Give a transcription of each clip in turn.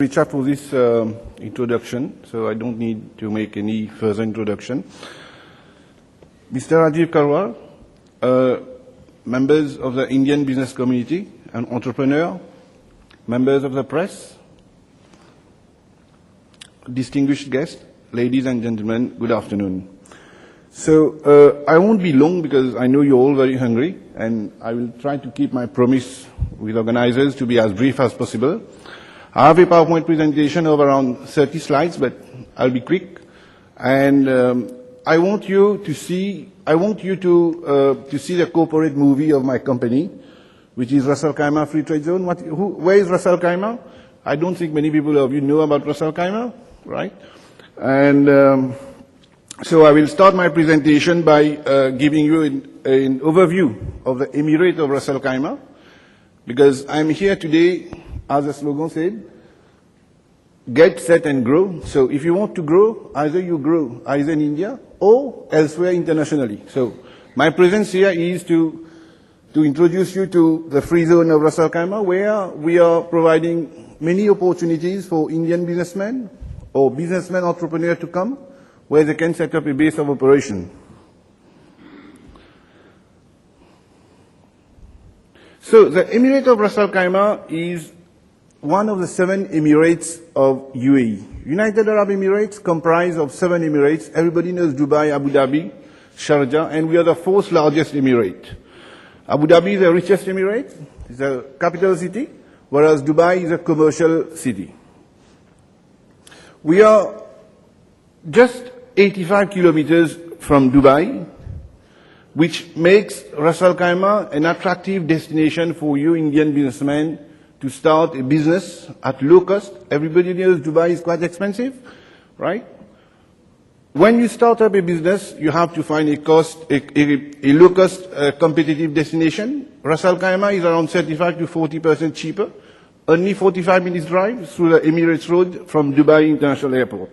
Richard for this introduction, so I don't need to make any further introduction. Mr. Rajiv Karwal, members of the Indian business community, an entrepreneur, members of the press, distinguished guests, ladies and gentlemen, good afternoon. So I won't be long because I know you're all very hungry, and I will try to keep my promise with organizers to be as brief as possible. I have a PowerPoint presentation of around 30 slides, but I'll be quick. And I want you to see the corporate movie of my company, which is Ras Al Khaimah Free Trade Zone. Where is Ras Al Khaimah? I don't think many people of you know about Ras Al Khaimah, right? And so I will start my presentation by giving you an overview of the Emirate of Ras Al Khaimah, because I'm here today, as the slogan said, get, set, and grow. So if you want to grow, either you grow either in India or elsewhere internationally. So my presence here is to introduce you to the free zone of Ras Al Khaimah, where we are providing many opportunities for Indian businessmen or businessmen entrepreneurs to come, where they can set up a base of operation. So the Emirate of Ras Al Khaimah is one of the 7 emirates of UAE. United Arab Emirates comprise of 7 emirates. Everybody knows Dubai, Abu Dhabi, Sharjah, and we are the 4th largest emirate. Abu Dhabi is the richest emirate, it's a capital city, whereas Dubai is a commercial city. We are just 85 kilometers from Dubai, which makes Ras Al Khaimah an attractive destination for you Indian businessmen to start a business at low cost. Everybody knows Dubai is quite expensive, right? When you start up a business, you have to find a low-cost competitive destination. Ras Al Khaimah is around 35 to 40% cheaper, only 45 minutes drive through the Emirates Road from Dubai International Airport.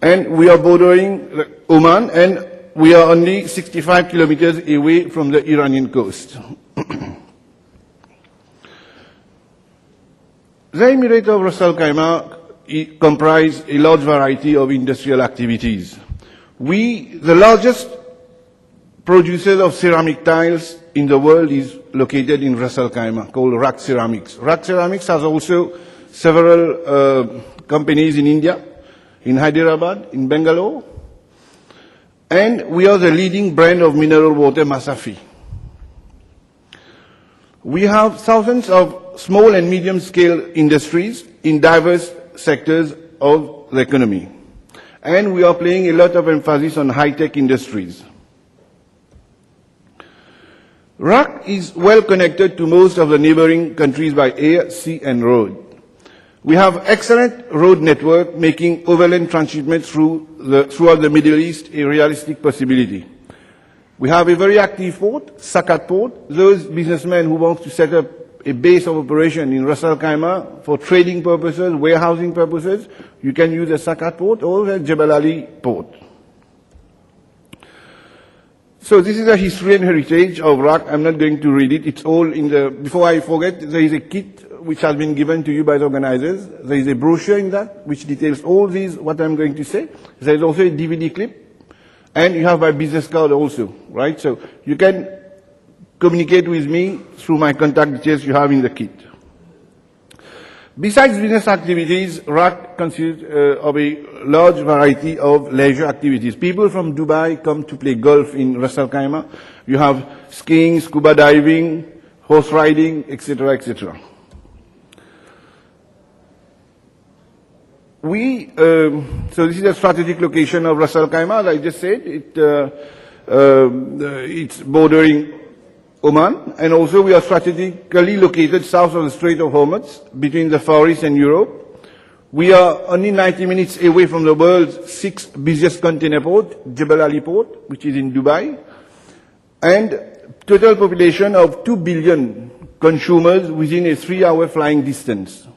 And we are bordering Oman, and we are only 65 kilometers away from the Iranian coast. The Emirate of Ras Al Khaimah comprise a large variety of industrial activities. The largest producer of ceramic tiles in the world is located in Ras Al Khaimah, called RAK Ceramics. RAK Ceramics has also several companies in India, in Hyderabad, in Bangalore, and we are the leading brand of mineral water, Masafi. We have thousands of small and medium-scale industries in diverse sectors of the economy. And we are playing a lot of emphasis on high-tech industries. RAK is well connected to most of the neighboring countries by air, sea, and road. We have excellent road network, making overland transshipment throughout the Middle East a realistic possibility. We have a very active port, Sakat Port. Those businessmen who want to set up a base of operation in Ras Al Khaimah for trading purposes, warehousing purposes, you can use the Sakat Port or the Jebel Ali Port. So this is the history and heritage of RAK. I'm not going to read it. It's all in the, before I forget, there is a kit which has been given to you by the organizers. There is a brochure in that which details all these, what I'm going to say. There is also a DVD clip. And you have my business card also, right? So you can communicate with me through my contact details you have in the kit. Besides business activities, RAK consists of a large variety of leisure activities. People from Dubai come to play golf in Ras Al Khaimah. You have skiing, scuba diving, horse riding, etc., etc. So this is a strategic location of Ras Al Khaimah. As I just said, it's bordering Oman, and also we are strategically located south of the Strait of Hormuz, between the Far East and Europe. We are only 90 minutes away from the world's 6th busiest container port, Jebel Ali Port, which is in Dubai, and total population of 2 billion consumers within a 3-hour flying distance.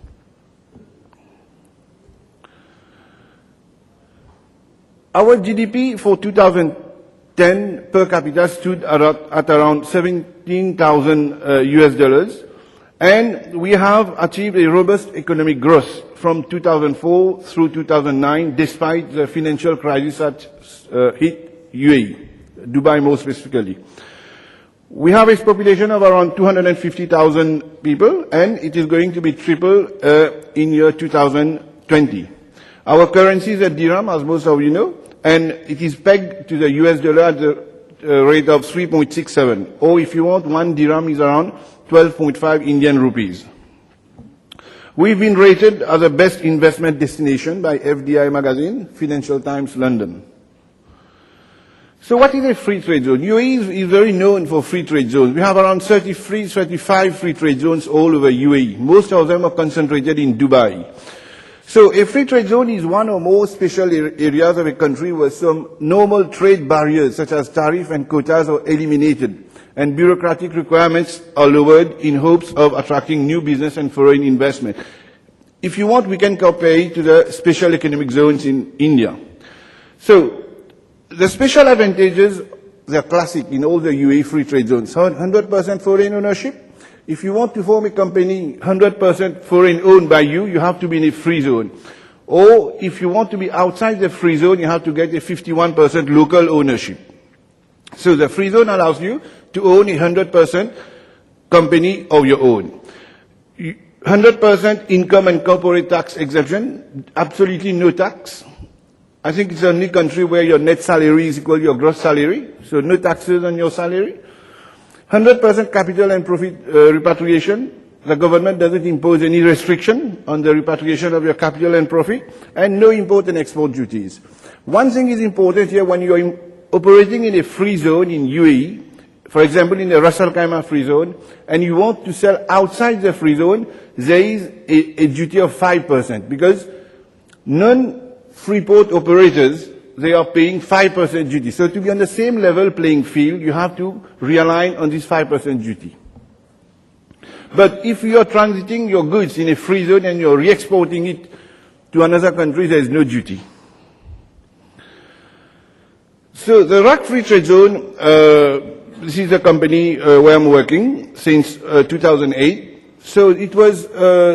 Our GDP for 2010 per capita stood at around $17,000 US, And we have achieved a robust economic growth from 2004 through 2009, despite the financial crisis that hit UAE, Dubai more specifically. We have a population of around 250,000 people, and it is going to be triple in year 2020. Our currency is a dirham, as most of you know, and it is pegged to the US dollar at the rate of 3.67, or if you want, 1 dirham is around 12.5 Indian rupees. We've been rated as the best investment destination by FDI magazine, Financial Times, London. So what is a free trade zone? UAE is very known for free trade zones. We have around 35 free trade zones all over UAE. Most of them are concentrated in Dubai. So a free trade zone is one or more special areas of a country where some normal trade barriers such as tariff and quotas are eliminated and bureaucratic requirements are lowered in hopes of attracting new business and foreign investment. If you want, we can compare it to the special economic zones in India. So the special advantages, they are classic in all the UAE free trade zones. 100% foreign ownership. If you want to form a company 100% foreign owned by you, you have to be in a free zone. Or if you want to be outside the free zone, you have to get a 51% local ownership. So the free zone allows you to own a 100% company of your own. 100% income and corporate tax exemption, absolutely no tax. I think it's the only country where your net salary is equal to your gross salary, so no taxes on your salary. 100% capital and profit repatriation. The government doesn't impose any restriction on the repatriation of your capital and profit, and no import and export duties. One thing is important here: when you are operating in a free zone in UAE, for example in the Ras Al Khaimah free zone, and you want to sell outside the free zone, there is a duty of 5%, because non-free port operators, they are paying 5% duty. So to be on the same level playing field, you have to realign on this 5% duty. But if you are transiting your goods in a free zone and you're re-exporting it to another country, there is no duty. So the RAK Free Trade Zone, this is a company where I'm working since 2008. So it was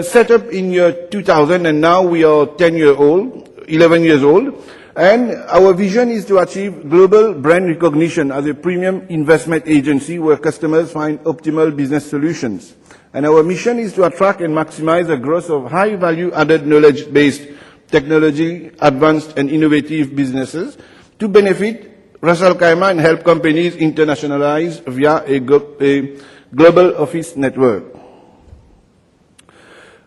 set up in year 2000, and now we are 11 years old. And our vision is to achieve global brand recognition as a premium investment agency where customers find optimal business solutions. And our mission is to attract and maximize the growth of high value added knowledge-based technology, advanced and innovative businesses to benefit Ras Al Khaimah and help companies internationalize via a global office network.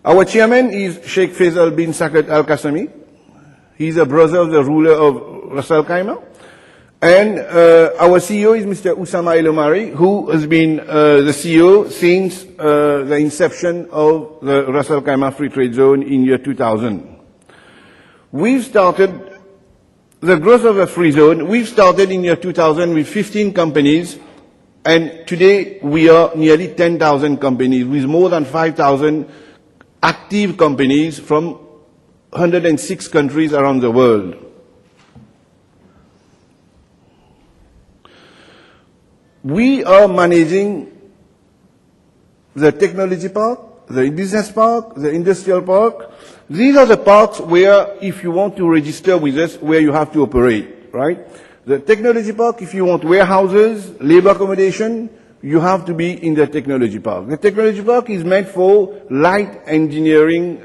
Our chairman is Sheikh Faisal bin Sakat Al Qasami. He's a brother of the ruler of Ras Al Khaimah. And our CEO is Mr. Usama El Omari, who has been the CEO since the inception of the Ras Al Khaimah Free Trade Zone in year 2000. We've started the growth of a free zone. We've started in year 2000 with 15 companies, and today we are nearly 10,000 companies with more than 5,000 active companies from 106 countries around the world. We are managing the technology park, the business park, the industrial park. These are the parks where, if you want to register with us, where you have to operate, right? The technology park, if you want warehouses, labor accommodation, you have to be in the technology park. The technology park is meant for light engineering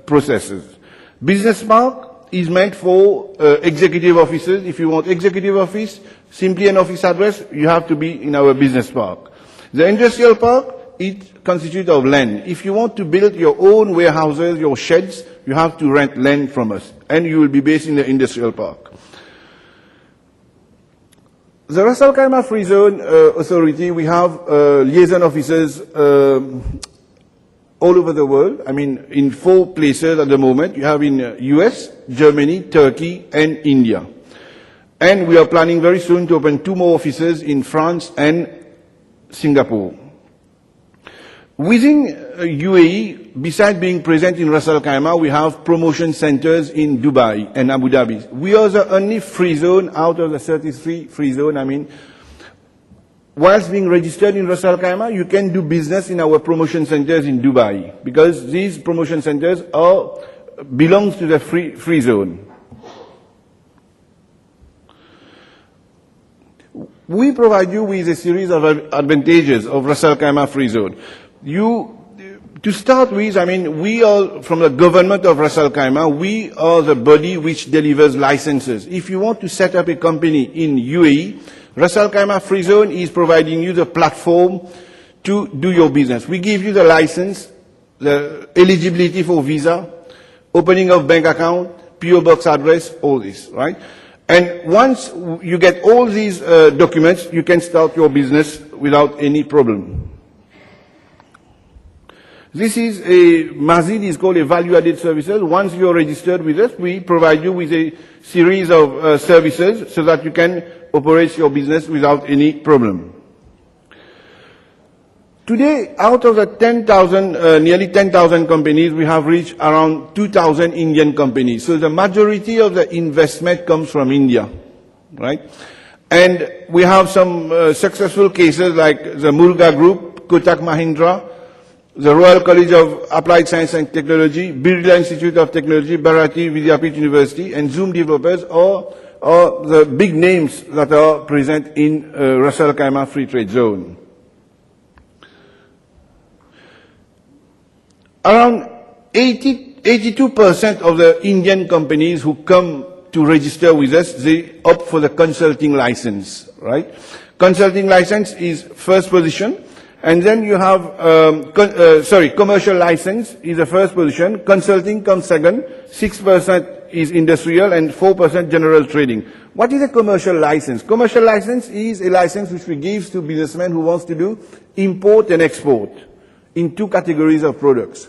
processes. Business park is meant for executive offices. If you want executive office, simply an office address, you have to be in our business park. The industrial park, it constitutes of land. If you want to build your own warehouses, your sheds, you have to rent land from us, and you will be based in the industrial park. The Ras Al Khaimah Free Zone Authority, we have liaison officers all over the world. I mean, in 4 places at the moment. You have in US, Germany, Turkey, and India. And we are planning very soon to open 2 more offices in France and Singapore. Within UAE, besides being present in Ras Al Khaimah, we have promotion centers in Dubai and Abu Dhabi. We are the only free zone out of the 33 free zone. I mean, whilst being registered in Ras Al Khaimah, you can do business in our promotion centers in Dubai, because these promotion centers belongs to the free zone. We provide you with a series of advantages of Ras Al Khaimah free zone. To start with, I mean, we are from the government of Ras Al Khaimah. We are the body which delivers licenses. If you want to set up a company in UAE, Ras Al Khaimah Free Zone is providing you the platform to do your business. We give you the license, the eligibility for visa, opening of bank account, PO box address, all this, right? And once you get all these documents, you can start your business without any problem. This is Mazid is called a value-added services. Once you are registered with us, we provide you with a series of services so that you can operate your business without any problem. Today, out of the 10,000, nearly 10,000 companies, we have reached around 2,000 Indian companies. So the majority of the investment comes from India, right? And we have some successful cases like the Murga Group, Kotak Mahindra, the Royal College of Applied Science and Technology, Birla Institute of Technology, Bharati Vidyapith University, and Zoom developers are the big names that are present in Ras Al Khaimah Free Trade Zone. Around 82% of the Indian companies who come to register with us, they opt for the consulting license, right? Consulting license is first position. And then you have, commercial license is the first position. Consulting comes second. 6% is industrial and 4% general trading. What is a commercial license? Commercial license is a license which we give to businessmen who wants to do import and export in two categories of products.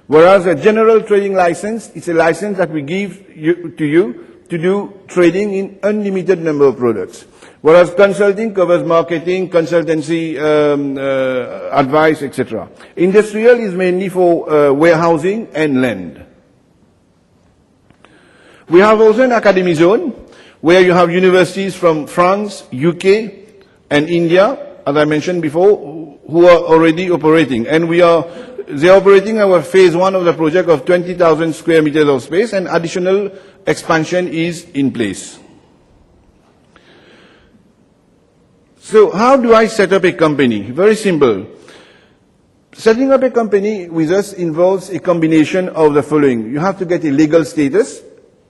Whereas a general trading license is a license that we give to you to do trading in unlimited number of products. Whereas consulting covers marketing, consultancy, advice, etc. Industrial is mainly for warehousing and land. We have also an academy zone where you have universities from France, UK, and India, as I mentioned before, who are already operating. And they are operating our phase 1 of the project of 20,000 square meters of space, and additional expansion is in place. So how do I set up a company? Very simple. Setting up a company with us involves a combination of the following. You have to get a legal status.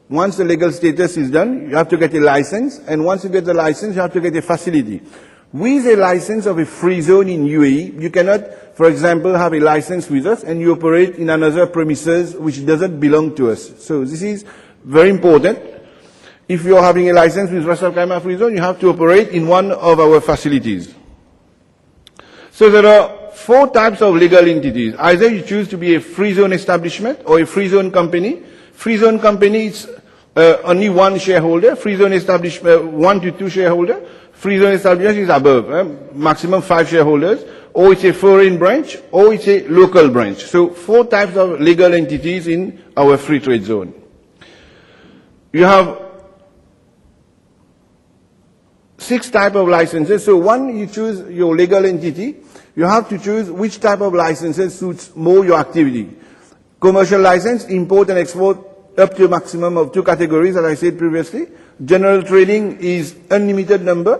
Once the legal status is done, you have to get a license. And once you get the license, you have to get a facility. With a license of a free zone in UAE, you cannot, for example, have a license with us and you operate in another premises which doesn't belong to us. So this is very important. If you are having a license with Ras Al Khaimah Free Zone, you have to operate in one of our facilities. So there are 4 types of legal entities. Either you choose to be a free zone establishment or a free zone company. Free zone company is only 1 shareholder. Free zone establishment, 1 to 2 shareholder. Free zone establishment is above, maximum 5 shareholders. Or it's a foreign branch, or it's a local branch. So 4 types of legal entities in our free trade zone. You have 6 types of licenses. So one, you choose your legal entity. You have to choose which type of licenses suits more your activity. Commercial license, import and export up to a maximum of 2 categories, as I said previously. General trading is unlimited number.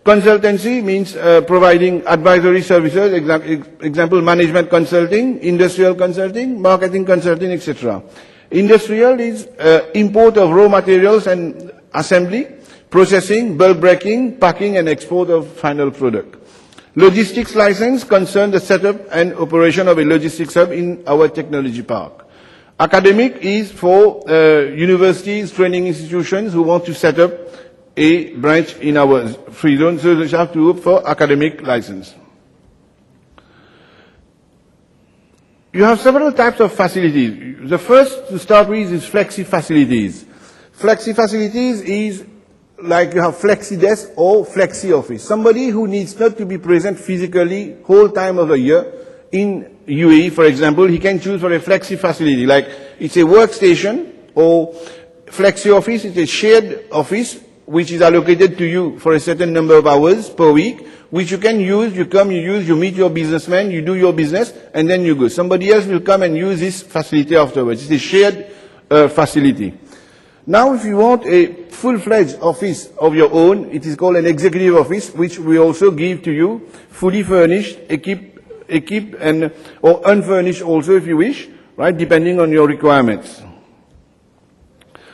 Consultancy means providing advisory services, example management consulting, industrial consulting, marketing consulting, etc. Industrial is import of raw materials and assembly, processing, bulk breaking, packing and export of final product. Logistics license concerns the setup and operation of a logistics hub in our technology park. Academic is for universities, training institutions who want to set up a branch in our free zone, so they have to opt for academic license. You have several types of facilities. The first to start with is flexi facilities. Flexi facilities is like you have flexi desk or flexi office. Somebody who needs not to be present physically whole time of the year in UAE, for example, he can choose for a flexi facility. Like it's a workstation, or flexi office, it's a shared office which is allocated to you for a certain number of hours per week, which you can use, you come, you use, you meet your businessman, you do your business, and then you go. Somebody else will come and use this facility afterwards. It's a shared facility. Now, if you want a full-fledged office of your own, it is called an executive office, which we also give to you, fully furnished, equipped and, or unfurnished also if you wish, right, depending on your requirements.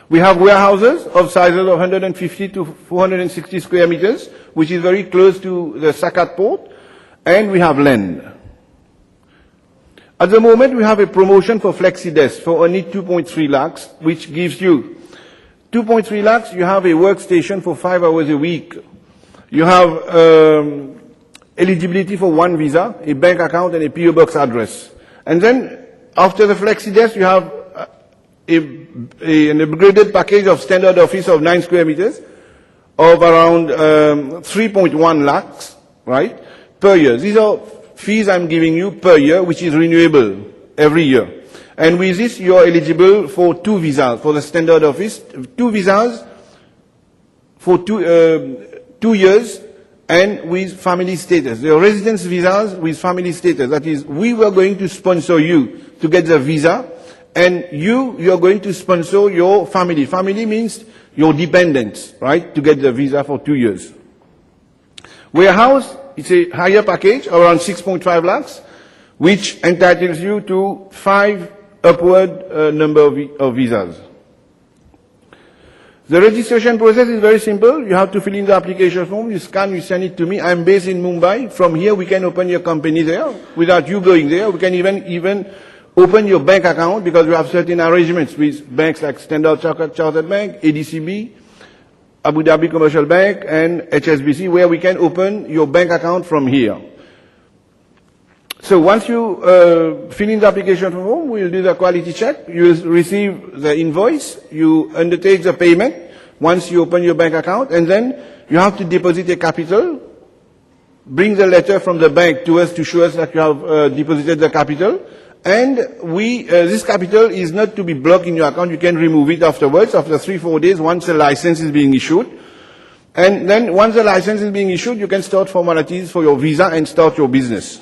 We have warehouses of sizes of 150 to 460 square meters, which is very close to the Sakat port, and we have land. At the moment, we have a promotion for FlexiDesk for only 2.3 lakhs, which gives you 2.3 lakhs, you have a workstation for 5 hours a week. You have eligibility for one visa, a bank account, and a PO box address. And then, after the FlexiDesk, you have an upgraded package of standard office of 9 square meters of around 3.1 lakhs, right, per year. These are fees I'm giving you per year, which is renewable every year. And with this, you are eligible for 2 visas for the standard office, 2 visas for 2 years, and with family status. They are residence visas with family status. That is, we were going to sponsor you to get the visa, and you are going to sponsor your family. Family means your dependents, right, to get the visa for 2 years. Warehouse, it's a higher package, around 6.5 lakhs, which entitles you to 5 upward number of visas. The registration process is very simple. You have to fill in the application form, you scan, you send it to me. I'm based in Mumbai. From here, we can open your company there without you going there. We can even open your bank account because we have certain arrangements with banks like Standard Chartered Bank, ADCB, Abu Dhabi Commercial Bank, and HSBC, where we can open your bank account from here. So once you fill in the application form, we'll do the quality check. You'll receive the invoice. You undertake the payment once you open your bank account, and then you have to deposit a capital. Bring the letter from the bank to us to show us that you have deposited the capital. And this capital is not to be blocked in your account. You can remove it afterwards, after 3-4 days, once the license is being issued. And then once the license is being issued, you can start formalities for your visa and start your business.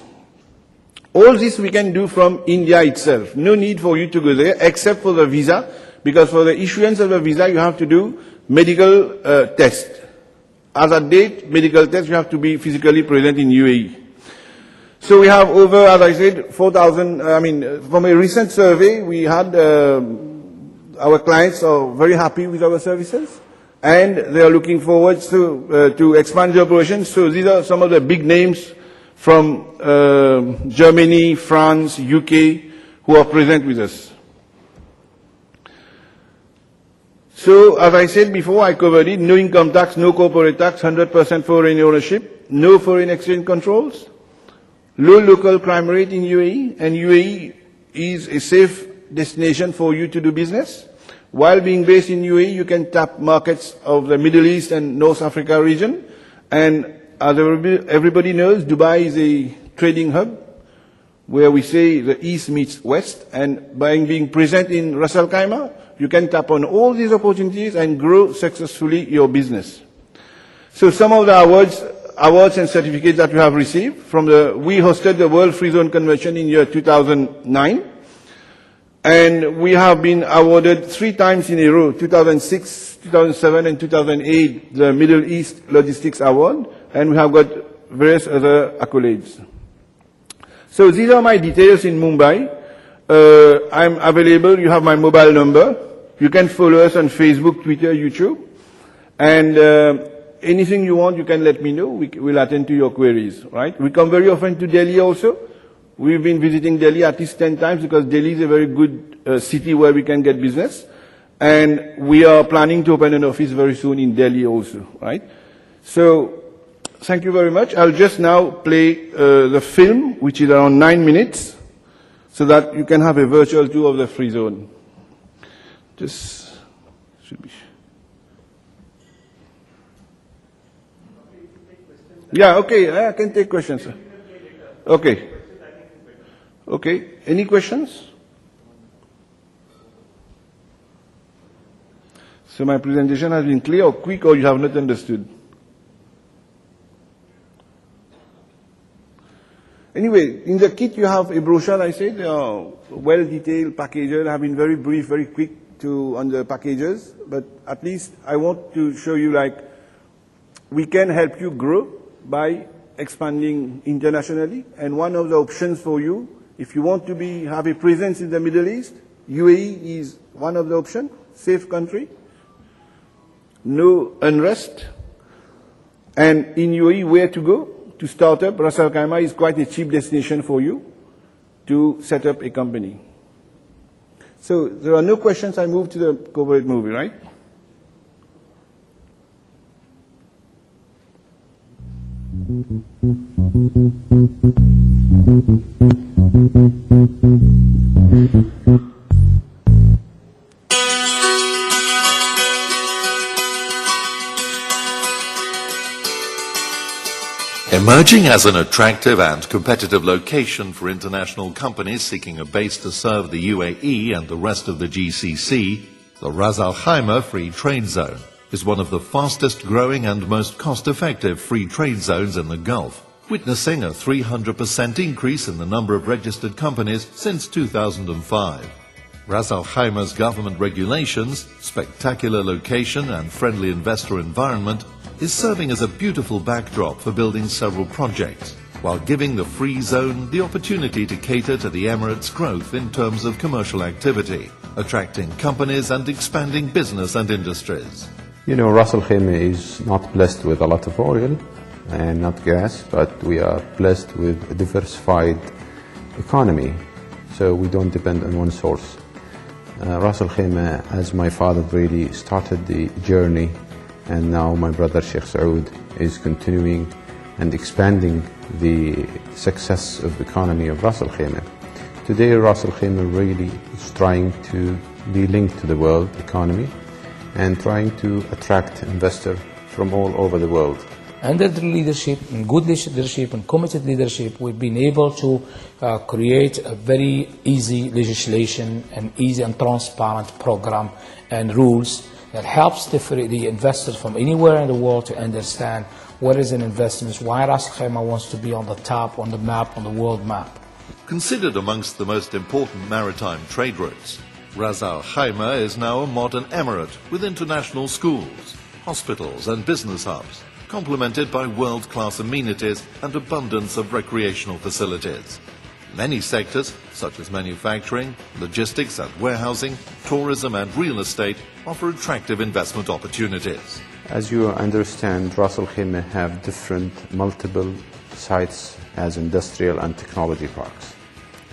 All this we can do from India itself. No need for you to go there except for the visa, because for the issuance of the visa you have to do medical test. As a date, medical test, you have to be physically present in UAE. So we have over, as I said, 4,000, from a recent survey, we had, our clients are very happy with our services, and they are looking forward to expand the operations. So these are some of the big names from Germany, France, UK, who are present with us. So, as I said before, I covered it, no income tax, no corporate tax, 100% foreign ownership, no foreign exchange controls, low local crime rate in UAE, and UAE is a safe destination for you to do business. While being based in UAE, you can tap markets of the Middle East and North Africa region, and as everybody knows, Dubai is a trading hub where we say the East meets West, and by being present in Ras Al Khaimah, you can tap on all these opportunities and grow successfully your business. So some of the awards and certificates that we have received we hosted the World Free Zone Convention in year 2009, and we have been awarded 3 times in a row, 2006, 2007, and 2008, the Middle East Logistics Award, and we have got various other accolades. So these are my details in Mumbai. I'm available. You have my mobile number. You can follow us on Facebook, Twitter, YouTube. And anything you want, you can let me know. We'll attend to your queries, right? We come very often to Delhi also. We've been visiting Delhi at least 10 times because Delhi is a very good city where we can get business. And we are planning to open an office very soon in Delhi also, right? So, thank you very much. I'll just now play the film, which is around 9 minutes, so that you can have a virtual tour of the free zone. Just should be. Yeah, okay, I can take questions, sir. Okay. Okay, any questions? So my presentation has been clear or quick, or you have not understood? Anyway, in the kit you have a brochure, I said, well-detailed packages. I have been very brief, very quick on the packages, but at least I want to show you, like, we can help you grow by expanding internationally, and one of the options for you, if you want to have a presence in the Middle East, UAE is one of the options, safe country, no unrest, and in UAE, where to go? To start up, Ras Al Khaimah is quite a cheap destination for you to set up a company. So there are no questions. I move to the corporate movie, right? Emerging as an attractive and competitive location for international companies seeking a base to serve the UAE and the rest of the GCC, the Ras Al Khaimah Free Trade Zone is one of the fastest growing and most cost-effective free trade zones in the Gulf, witnessing a 300% increase in the number of registered companies since 2005. Ras Al Khaimah's government regulations, spectacular location and friendly investor environment is serving as a beautiful backdrop for building several projects, while giving the free zone the opportunity to cater to the Emirates' growth in terms of commercial activity, attracting companies and expanding business and industries. You know, Ras Al Khaimah is not blessed with a lot of oil and not gas, but we are blessed with a diversified economy, so we don't depend on one source. Ras Al Khaimah, as my father really started the journey, and now my brother Sheikh Saud is continuing and expanding the success of the economy of Ras Al Khaimah. Today Ras Al Khaimah really is trying to be linked to the world economy and trying to attract investors from all over the world. Under the leadership, and good leadership and committed leadership, we've been able to create a very easy legislation, an easy and transparent program and rules that helps the investors from anywhere in the world to understand what is an investment, why Ras Al Khaimah wants to be on the top, on the map, on the world map. Considered amongst the most important maritime trade routes, Ras Al Khaimah is now a modern emirate with international schools, hospitals and business hubs, complemented by world-class amenities and abundance of recreational facilities. Many sectors, such as manufacturing, logistics and warehousing, tourism and real estate, offer attractive investment opportunities. As you understand, Ras Al Khaimah have different multiple sites as industrial and technology parks.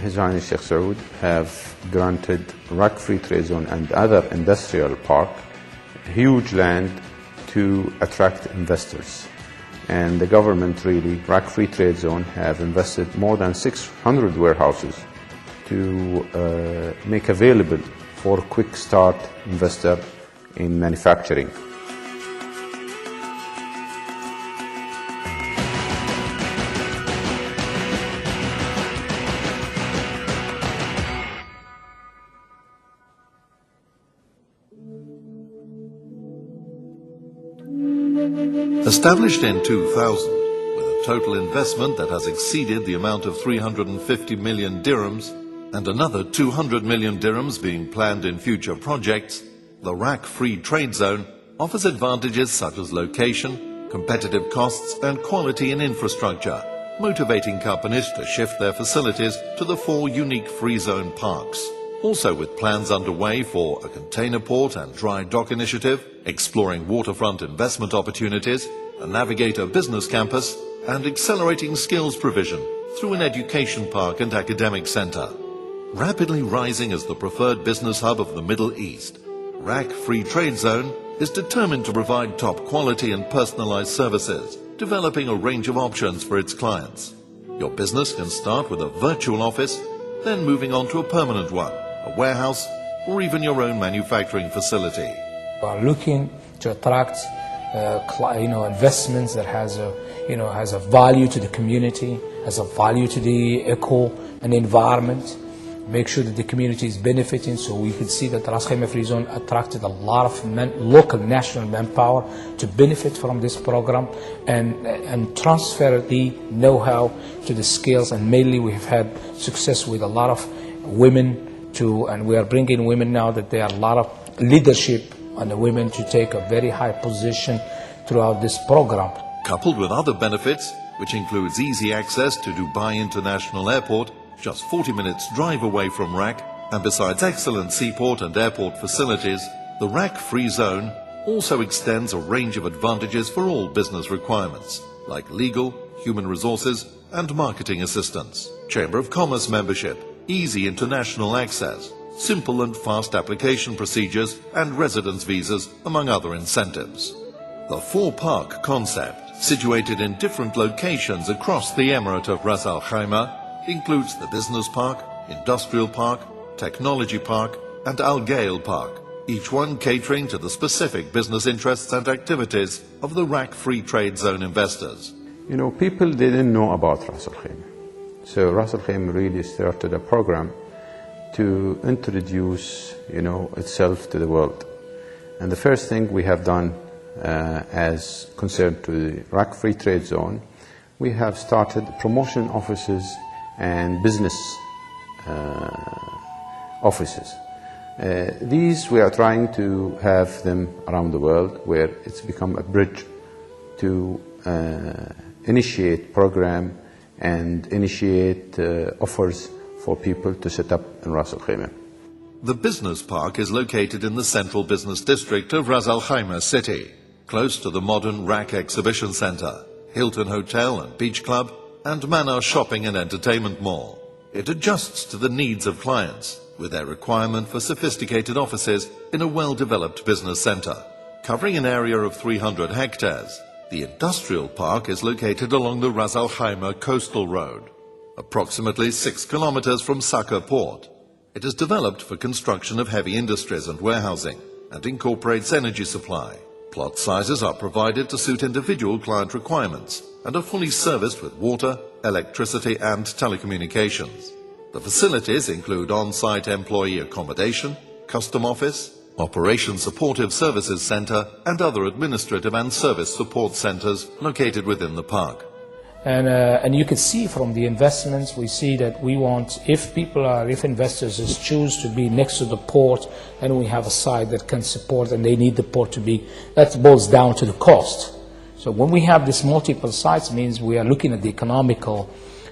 His Highness Sheikh Saud have granted RAK Free Trade Zone and other industrial park huge land to attract investors. And the government really, RAK Free Trade Zone, have invested more than 600 warehouses to make available for quick start investor in manufacturing. Established in 2000, with a total investment that has exceeded the amount of 350 million dirhams and another 200 million dirhams being planned in future projects, the RAK Free Trade Zone offers advantages such as location, competitive costs and quality in infrastructure, motivating companies to shift their facilities to the 4 unique free zone parks. Also with plans underway for a container port and dry dock initiative, exploring waterfront investment opportunities, a Navigator business campus, and accelerating skills provision through an education park and academic center. Rapidly rising as the preferred business hub of the Middle East, RAK Free Trade Zone is determined to provide top quality and personalized services, developing a range of options for its clients. Your business can start with a virtual office, then moving on to a permanent one, a warehouse, or even your own manufacturing facility. We are looking to attract investments that has a value to the community, has a value to the eco and environment. make sure that the community is benefiting. So we could see that Ras Al Khaimah Free Zone attracted a lot of local national manpower to benefit from this program and transfer the know-how to the skills. And mainly we have had success with a lot of women too, and we are bringing women now that there are a lot of leadership on the women to take a very high position throughout this program. Coupled with other benefits, which includes easy access to Dubai International Airport, just 40 minutes drive away from RAK, and besides excellent seaport and airport facilities, the RAK Free Zone also extends a range of advantages for all business requirements, like legal, human resources, and marketing assistance, Chamber of Commerce membership, easy international access, simple and fast application procedures, and residence visas, among other incentives. The four-park concept, situated in different locations across the Emirate of Ras Al Khaimah, includes the Business Park, Industrial Park, Technology Park, and Al Gail Park, each one catering to the specific business interests and activities of the RAK Free Trade Zone investors. You know, people didn't know about Ras Al Khaimah. So Ras Al Khaimah really started a program to introduce, itself to the world. And the first thing we have done as concerned to the RAK Free Trade Zone, we have started promotion offices and business offices. These we are trying to have them around the world, where it's become a bridge to initiate program and initiate offers for people to set up in Ras Al Khaimah. The business park is located in the central business district of Ras Al Khaimah city, close to the modern RAK Exhibition Centre, Hilton Hotel and Beach Club, and Manor Shopping and Entertainment Mall. It adjusts to the needs of clients, with their requirement for sophisticated offices in a well-developed business centre. Covering an area of 300 hectares, the industrial park is located along the Ras Al Khaimah coastal road, approximately 6 kilometers from Saka port. It is developed for construction of heavy industries and warehousing, and incorporates energy supply. Plot sizes are provided to suit individual client requirements and are fully serviced with water, electricity and telecommunications. The facilities include on-site employee accommodation, custom office, Operation Supportive Services Centre and other administrative and service support centres located within the park. And you can see from the investments, we see that we want, if investors choose to be next to the port, and we have a site that can support, and they need the port to be, that boils down to the cost. So when we have these multiple sites, means we are looking at the economical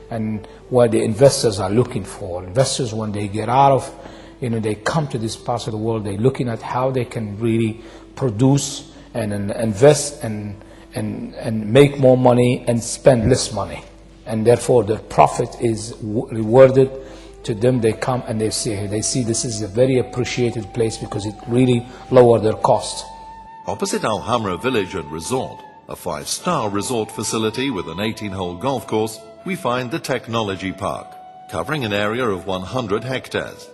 and what the investors are looking for. Investors, when they get out of, they come to this part of the world, they're looking at how they can really produce and invest and make more money and spend less money, and therefore the profit is rewarded to them. They come and they see this is a very appreciated place because it really lowered their cost. Opposite Al Hamra Village and Resort, a 5-star resort facility with an 18-hole golf course, we find the Technology Park, covering an area of 100 hectares.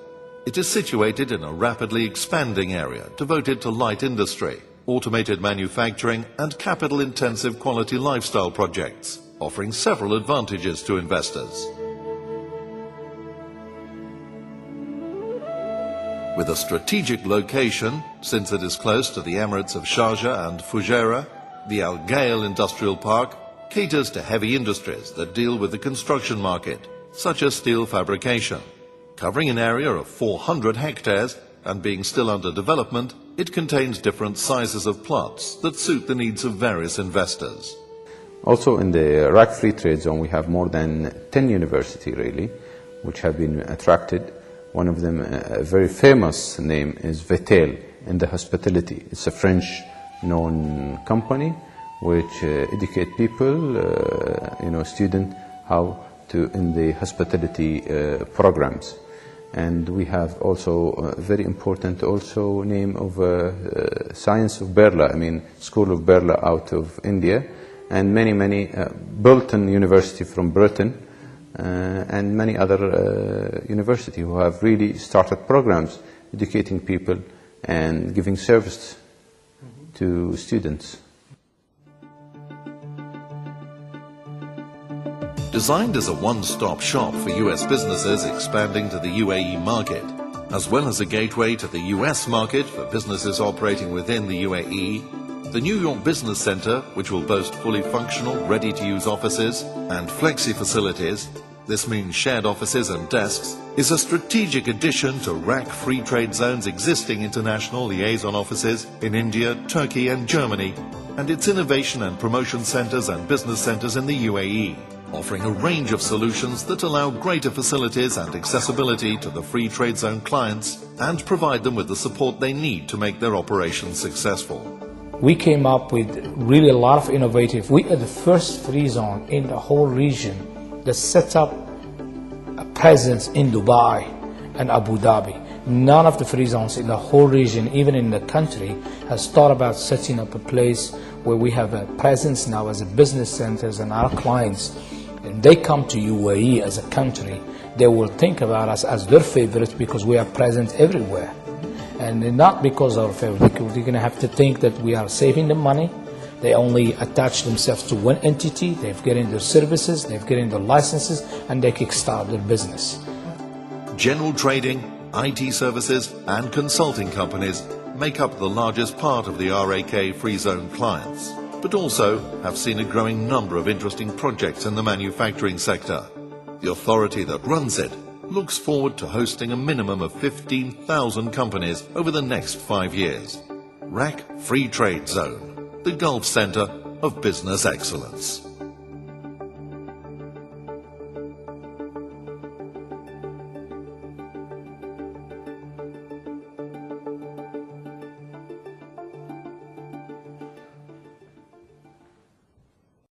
It is situated in a rapidly expanding area devoted to light industry, automated manufacturing and capital-intensive quality lifestyle projects, offering several advantages to investors. With a strategic location, since it is close to the Emirates of Sharjah and Fujairah, the Al Gail Industrial Park caters to heavy industries that deal with the construction market, such as steel fabrication. Covering an area of 400 hectares and being still under development, it contains different sizes of plots that suit the needs of various investors. Also in the RAK Free Trade Zone, we have more than 10 universities really, which have been attracted. One of them, a very famous name, is Vetel in the hospitality. It's a French-known company which educate people, students, how to in the hospitality programs. And we have also a very important also name of Science of Berla, School of Berla out of India, and many Bolton University from Britain, and many other universities who have really started programs educating people and giving service to students. Designed as a one-stop shop for US businesses expanding to the UAE market, as well as a gateway to the US market for businesses operating within the UAE, the New York Business Center, which will boast fully functional, ready-to-use offices and flexi facilities, this means shared offices and desks, is a strategic addition to RAK Free Trade Zone's existing international liaison offices in India, Turkey and Germany, and its innovation and promotion centers and business centers in the UAE, offering a range of solutions that allow greater facilities and accessibility to the Free Trade Zone clients and provide them with the support they need to make their operations successful. We came up with really a lot of innovative. We are the first free zone in the whole region that set up a presence in Dubai and Abu Dhabi. None of the free zones in the whole region, even in the country, has thought about setting up a place where we have a presence now as a business centers, and our clients, and they come to UAE as a country, they will think about us as their favorite because we are present everywhere. And not because of our favorite, because they're going to have to think that we are saving them money. They only attach themselves to one entity, they've getting their services, they've getting their licenses, and they kickstart their business. General trading, IT services and consulting companies make up the largest part of the RAK Free Zone clients, but also have seen a growing number of interesting projects in the manufacturing sector. The authority that runs it looks forward to hosting a minimum of 15,000 companies over the next 5 years. RAK Free Trade Zone, the Gulf Center of Business Excellence.